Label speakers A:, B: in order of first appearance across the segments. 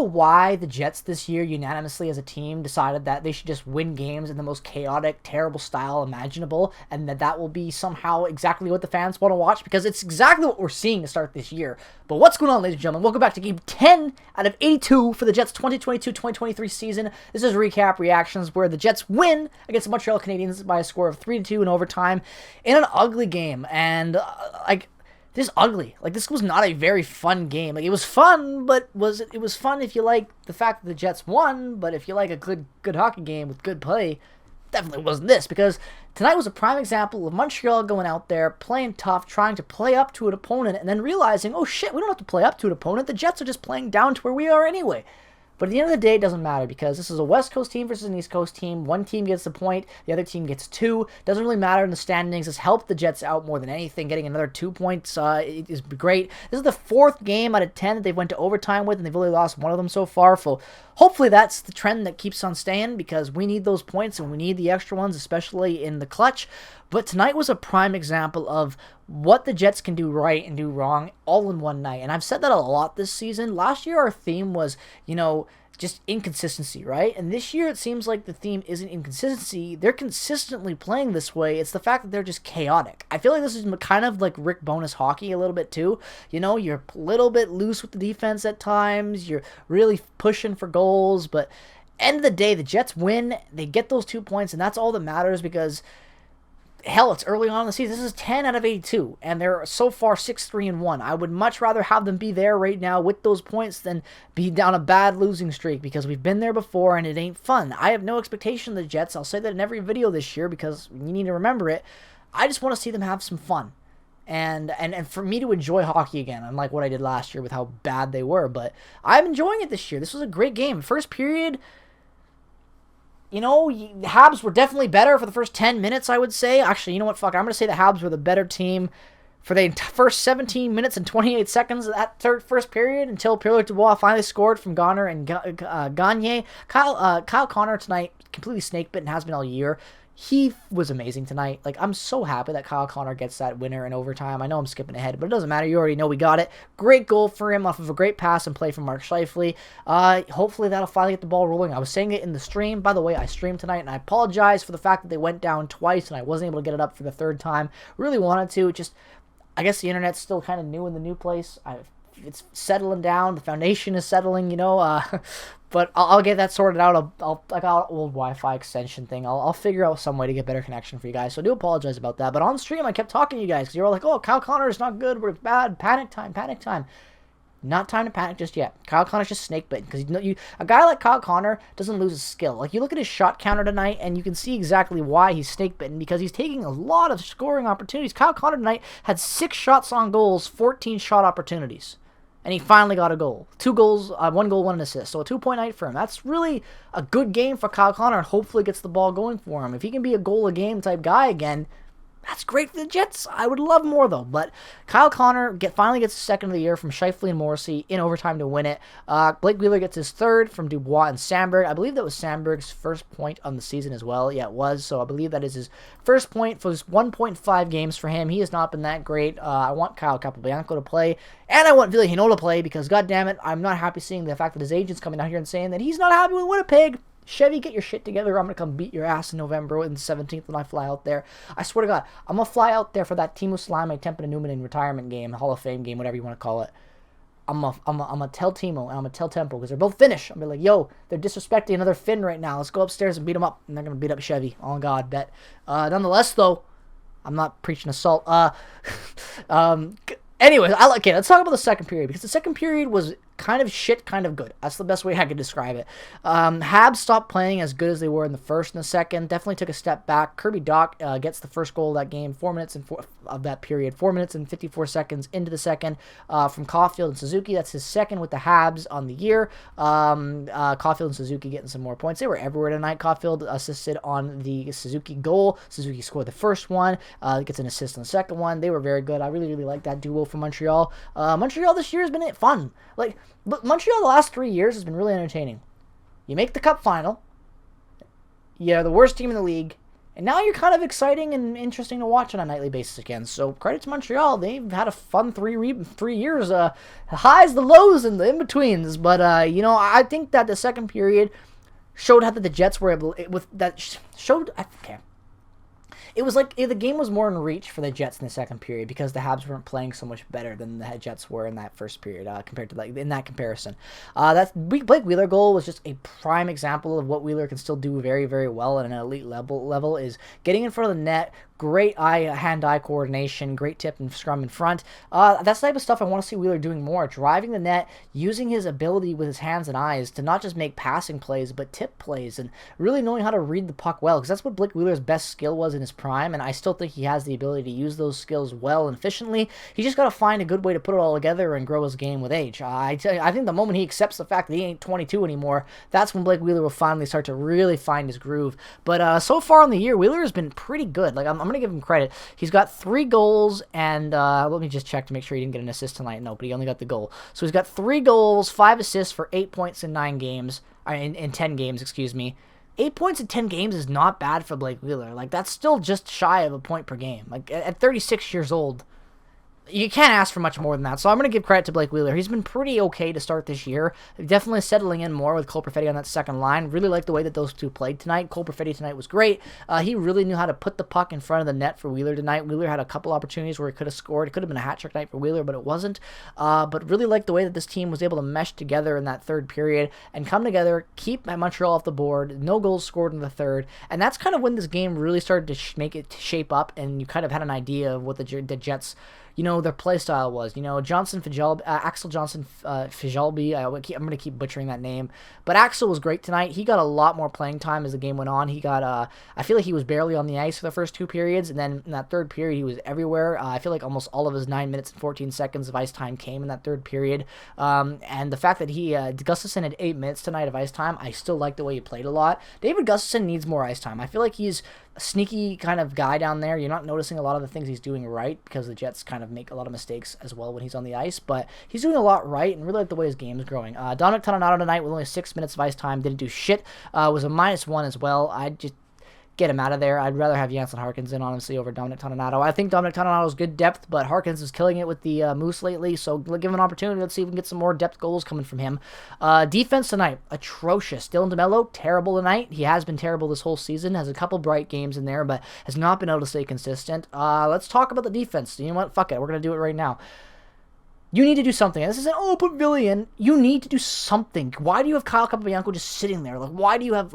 A: why the Jets this year unanimously as a team decided that they should just win games in the most chaotic, terrible style imaginable, and that will be somehow exactly what the fans want to watch, because it's exactly what we're seeing to start this year. But what's going on, ladies and gentlemen? Welcome back to game 10 out of 82 for the Jets 2022-2023 season. This is Recap Reactions, where the Jets win against the Montreal Canadiens by a score of 3-2 in overtime in an ugly game. And, this ugly. This was not a very fun game. It was fun, but it was fun if you like the fact that the Jets won, but if you like a good hockey game with good play, definitely wasn't this, because tonight was a prime example of Montreal going out there, playing tough, trying to play up to an opponent, and then realizing, oh shit, we don't have to play up to an opponent. The Jets are just playing down to where we are anyway. But at the end of the day, it doesn't matter, because this is a West Coast team versus an East Coast team. One team gets the point, the other team gets 2. Doesn't really matter in the standings. It's helped the Jets out more than anything. Getting another 2 points is great. This is the 4th game out of 10 that they've went to overtime with, and they've only lost 1 of them so far. So hopefully that's the trend that keeps on staying, because we need those points, and we need the extra ones, especially in the clutch. But tonight was a prime example of what the Jets can do right and do wrong all in one night. And I've said that a lot this season. Last year our theme was, just inconsistency, right? And this year it seems like the theme isn't inconsistency. They're consistently playing this way. It's the fact that they're just chaotic. I feel like this is kind of like Rick Bowness hockey a little bit too. You're a little bit loose with the defense at times. You're really pushing for goals. But end of the day, the Jets win. They get those 2 points, and that's all that matters, because hell, it's early on in the season. This is 10 out of 82, and they're so far 6-3-1. I would much rather have them be there right now with those points than be down a bad losing streak, because we've been there before and it ain't fun. I have no expectation of the Jets. I'll say that in every video this year, because you need to remember it. I just want to see them have some fun. And for me to enjoy hockey again, unlike what I did last year with how bad they were. But I'm enjoying it this year. This was a great game. First period, the Habs were definitely better for the first 10 minutes, I would say. Actually, you know what? Fuck, I'm going to say the Habs were the better team for the first 17 minutes and 28 seconds of that first period, until Pierre-Luc Dubois finally scored from Garner and Gagne. Kyle Connor tonight completely snake-bitten, has been all year. He was amazing tonight. I'm so happy that Kyle Connor gets that winner in overtime. I know I'm skipping ahead, but it doesn't matter. You already know we got it. Great goal for him off of a great pass and play from Mark Scheifele. Hopefully that'll finally get the ball rolling. I was saying it in the stream. By the way, I streamed tonight, and I apologize for the fact that they went down twice, and I wasn't able to get it up for the 3rd time. Really wanted to. I guess the internet's still kind of new in the new place. It's settling down. The foundation is settling, but I'll get that sorted out. I got an old Wi-Fi extension thing. I'll figure out some way to get better connection for you guys. So I do apologize about that. But on stream, I kept talking to you guys, because you're all like, oh, Kyle Connor is not good. It's bad. Panic time. Panic time. Not time to panic just yet. Kyle Connor's just snake-bitten, because a guy like Kyle Connor doesn't lose his skill. You look at his shot counter tonight, and you can see exactly why he's snake-bitten, because he's taking a lot of scoring opportunities. Kyle Connor tonight had 6 shots on goals, 14 shot opportunities. And he finally got a goal. 2 goals, 1 goal, 1 assist. So a 2-point night for him. That's really a good game for Kyle Connor, and hopefully gets the ball going for him. If he can be a goal-a-game type guy again, that's great for the Jets. I would love more, though. But Kyle Connor finally gets his 2nd of the year from Scheifele and Morrissey in overtime to win it. Blake Wheeler gets his 3rd from Dubois and Sandberg. I believe that was Sandberg's first point on the season as well. Yeah, it was. So I believe that is his first point for his 1.5 games for him. He has not been that great. I want Kyle Capobianco to play, and I want Ville Heinola to play, because, goddammit, I'm not happy seeing the fact that his agent's coming out here and saying that he's not happy with Winnipeg. Chevy, get your shit together. I'm going to come beat your ass in November and the 17th when I fly out there. I swear to God, I'm going to fly out there for that Teemu Salame, Tempin Newman in retirement game, Hall of Fame game, whatever you want to call it. I'm gonna tell Timo, and I'm going to tell Tempo, because they're both Finnish. I'm going to be like, yo, they're disrespecting another Finn right now. Let's go upstairs and beat them up. And they're going to beat up Chevy. On God, bet. Nonetheless, though, I'm not preaching assault. Anyways, let's talk about the second period, because the second period was kind of shit, kind of good. That's the best way I could describe it. Habs stopped playing as good as they were in the first and the second. Definitely took a step back. Kirby Dach gets the first goal of that game, 4 minutes of that period. 4 minutes and 54 seconds into the second from Caulfield and Suzuki. That's his second with the Habs on the year. Caulfield and Suzuki getting some more points. They were everywhere tonight. Caulfield assisted on the Suzuki goal. Suzuki scored the first one. Gets an assist on the second one. They were very good. I really, really like that duo from Montreal. Montreal this year has been fun. But Montreal the last 3 years has been really entertaining. You make the cup final. You're the worst team in the league. And now you're kind of exciting and interesting to watch on a nightly basis again. So credit to Montreal. They've had a fun 3 years, highs, the lows, and the in-betweens. But, I think that the second period showed how that the Jets were able, okay. It was like the game was more in reach for the Jets in the second period because the Habs weren't playing so much better than the Jets were in that first period compared to in that comparison. Blake Wheeler goal was just a prime example of what Wheeler can still do very, very well at an elite level is getting in front of the net. Great hand-eye coordination, great tip and scrum in front. That's the type of stuff I want to see Wheeler doing more. Driving the net, using his ability with his hands and eyes to not just make passing plays, but tip plays, and really knowing how to read the puck well, because that's what Blake Wheeler's best skill was in his prime, and I still think he has the ability to use those skills well and efficiently. He just got to find a good way to put it all together and grow his game with age. I think the moment he accepts the fact that he ain't 22 anymore, that's when Blake Wheeler will finally start to really find his groove. But so far in the year, Wheeler has been pretty good. Like, I'm going to give him credit. He's got 3 goals, and let me just check to make sure he didn't get an assist tonight. No, but he only got the goal. So he's got 3 goals, 5 assists for 8 points in 9 games, in 10 games, excuse me. 8 points in 10 games is not bad for Blake Wheeler. Like, that's still just shy of a point per game. Like, at 36 years old, you can't ask for much more than that. So I'm going to give credit to Blake Wheeler. He's been pretty okay to start this year. Definitely settling in more with Cole Perfetti on that second line. Really like the way that those two played tonight. Cole Perfetti tonight was great. He really knew how to put the puck in front of the net for Wheeler tonight. Wheeler had a couple opportunities where he could have scored. It could have been a hat-trick night for Wheeler, but it wasn't. But really like the way that this team was able to mesh together in that third period and come together, keep Montreal off the board. No goals scored in the third. And that's kind of when this game really started to make it shape up, and you kind of had an idea of what the Jets, their play style was. Axel Johnson Fijalbi, I'm going to keep butchering that name. But Axel was great tonight. He got a lot more playing time as the game went on. He got, I feel like he was barely on the ice for the first 2 periods, and then in that third period, he was everywhere. I feel like almost all of his 9 minutes and 14 seconds of ice time came in that third period. And the fact that Gustafsson had 8 minutes tonight of ice time, I still like the way he played a lot. David Gustafsson needs more ice time. I feel like he's a sneaky kind of guy down there. You're not noticing a lot of the things he's doing right because the Jets kind of make a lot of mistakes as well when he's on the ice, but he's doing a lot right and really like the way his game is growing. Dominic Toninato tonight with only 6 minutes of ice time, didn't do shit, was a -1 as well. I just get him out of there. I'd rather have Jansen Harkins in, honestly, over Dominic Toninato. I think Dominic Toninato is good depth, but Harkins is killing it with the Moose lately, so give him an opportunity. Let's see if we can get some more depth goals coming from him. Defense tonight, atrocious. Dylan DeMello, terrible tonight. He has been terrible this whole season, has a couple bright games in there, but has not been able to stay consistent. Let's talk about the defense. You know what? Fuck it. We're going to do it right now. You need to do something. And this isn't, put Billy in. You need to do something. Why do you have Kyle Capobianco just sitting there? Like, why do you have,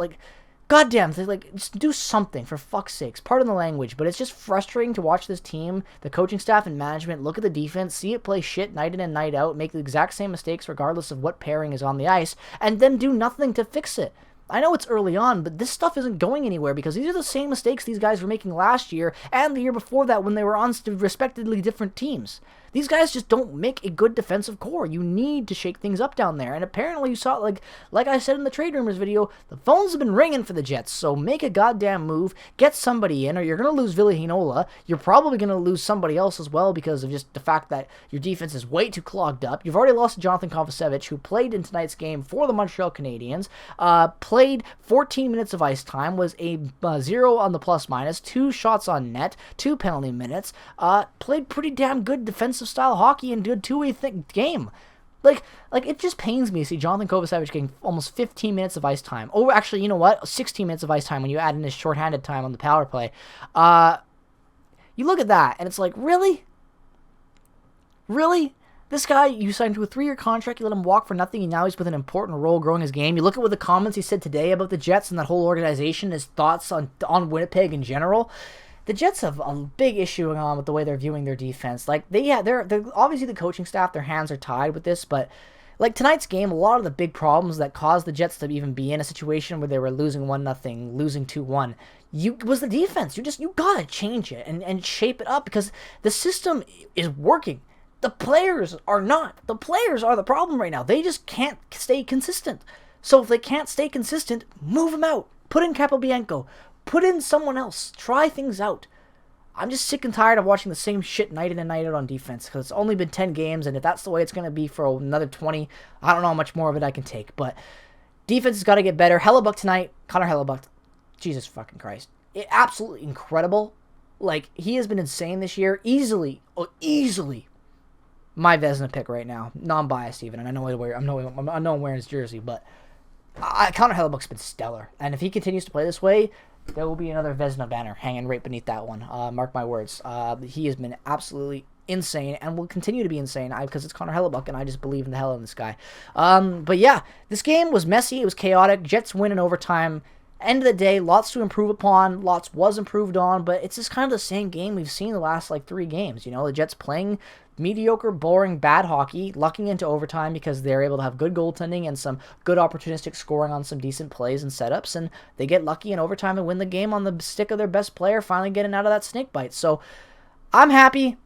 A: goddamn, just do something, for fuck's sakes. Pardon the language, but it's just frustrating to watch this team, the coaching staff and management, look at the defense, see it play shit night in and night out, make the exact same mistakes regardless of what pairing is on the ice, and then do nothing to fix it. I know it's early on, but this stuff isn't going anywhere because these are the same mistakes these guys were making last year and the year before that when they were on respectively different teams. These guys just don't make a good defensive core. You need to shake things up down there. And apparently you saw, like I said in the Trade Rumors video, the phones have been ringing for the Jets. So make a goddamn move, get somebody in, or you're going to lose Ville Heinola. You're probably going to lose somebody else as well because of just the fact that your defense is way too clogged up. You've already lost Jonathan Kovacevic, who played in tonight's game for the Montreal Canadiens, played 14 minutes of ice time, was a 0 on the plus-minus, 2 shots on net, 2 penalty minutes, played pretty damn good defensive style hockey and did two-way game. Like it just pains me to see Jonathan Kovacevic getting almost 15 minutes of ice time. Oh, actually, you know what? 16 minutes of ice time when you add in his shorthanded time on the power play. You look at that, and it's like, really? Really? This guy, you signed to a 3-year contract, you let him walk for nothing, and now he's with an important role growing his game. You look at what the comments he said today about the Jets and that whole organization, his thoughts on Winnipeg in general. The Jets have a big issue going on with the way they're viewing their defense. They're obviously the coaching staff, their hands are tied with this, but tonight's game, a lot of the big problems that caused the Jets to even be in a situation where they were losing 1-0, losing 2-1, was the defense. You gotta change it and shape it up because the system is working. The players are not. The players are the problem right now. They just can't stay consistent. So if they can't stay consistent, move them out. Put in Capobianco. Put in someone else. Try things out. I'm just sick and tired of watching the same shit night in and night out on defense because it's only been 10 games, and if that's the way it's going to be for another 20, I don't know how much more of it I can take. But defense has got to get better. Hellebuyck tonight, Connor Hellebuyck, Jesus fucking Christ. absolutely incredible. Like, he has been insane this year. Easily my Vezina pick right now. Non-biased even, and I know I'm wearing his jersey, but Connor Hellebuck's been stellar. And if he continues to play this way, there will be another Vezina banner hanging right beneath that one. Mark my words. He has been absolutely insane and will continue to be insane because it's Connor Hellebuck, and I just believe in the hell in this guy. But yeah, this game was messy. It was chaotic. Jets win in overtime. End of the day, lots to improve upon. Lots was improved on, but it's just kind of the same game we've seen the last, 3 games. You know, the Jets playing mediocre, boring, bad hockey, lucking into overtime because they're able to have good goaltending and some good opportunistic scoring on some decent plays and setups, and they get lucky in overtime and win the game on the stick of their best player finally getting out of that snake bite. So I'm happy.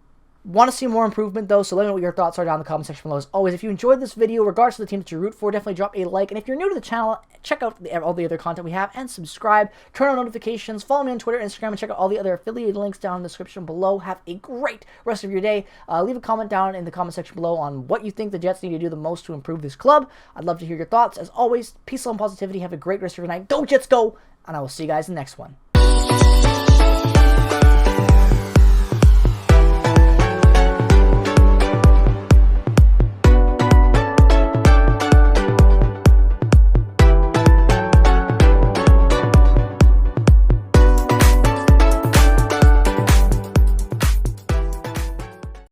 A: Want to see more improvement, though, so let me know what your thoughts are down in the comment section below. As always, if you enjoyed this video, regardless of the team that you root for, definitely drop a like. And if you're new to the channel, check out all the other content we have and subscribe. Turn on notifications. Follow me on Twitter, Instagram, and check out all the other affiliated links down in the description below. Have a great rest of your day. Leave a comment down in the comment section below on what you think the Jets need to do the most to improve this club. I'd love to hear your thoughts. As always, peace, love, and positivity. Have a great rest of your night. Go Jets, go! And I will see you guys in the next one.